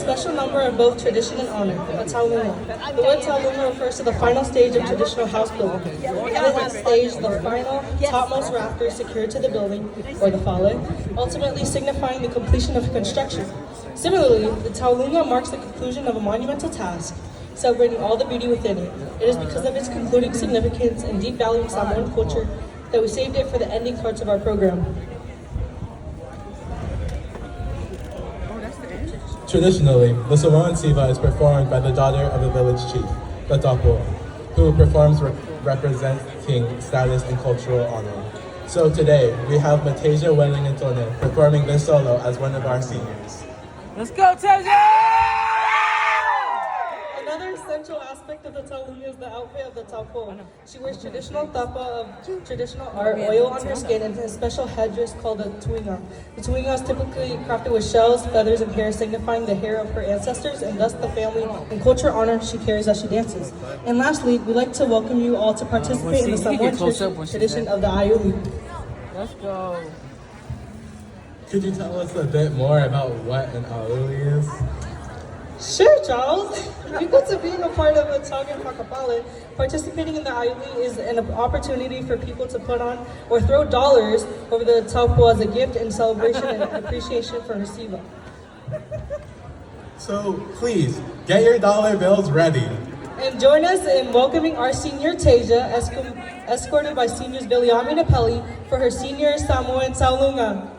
special number of both tradition and honor, a taulunga. The word taulunga refers to the final stage of traditional house building. At this stage, the final, topmost rafter secured to the building, or the fale, ultimately signifying the completion of construction. Similarly, the taulunga marks the conclusion of a monumental task, celebrating all the beauty within it. It is because of its concluding significance and deep value in Samoan culture that we saved it for the ending parts of our program. Traditionally, the Samoan siva is performed by the daughter of the village chief, the tapo, who performs representing status and cultural honor. So today, we have Mateja Ueligitone performing this solo as one of our seniors. Let's go, Teja! Another essential aspect of the taulunga is the outfit of the taupo. She wears traditional tapa of traditional art, oil on her skin, and a special headdress called a tuinga. The tuinga is typically crafted with shells, feathers, and hair, signifying the hair of her ancestors and thus the family and culture honor she carries as she dances. And lastly, we'd like to welcome you all to participate in the Samoan tradition of the aiuli. Let's go. Could you tell us a bit more about what an aiuli is? Sure, Charles. Equal to being a part of a Tongan Whakapale, participating in the aiuli is an opportunity for people to put on or throw dollars over the taupo as a gift in celebration and appreciation for her siva. So please, get your dollar bills ready. And join us in welcoming our senior Teja, escorted by seniors Biliami Napeli for her senior Samoan Taulunga.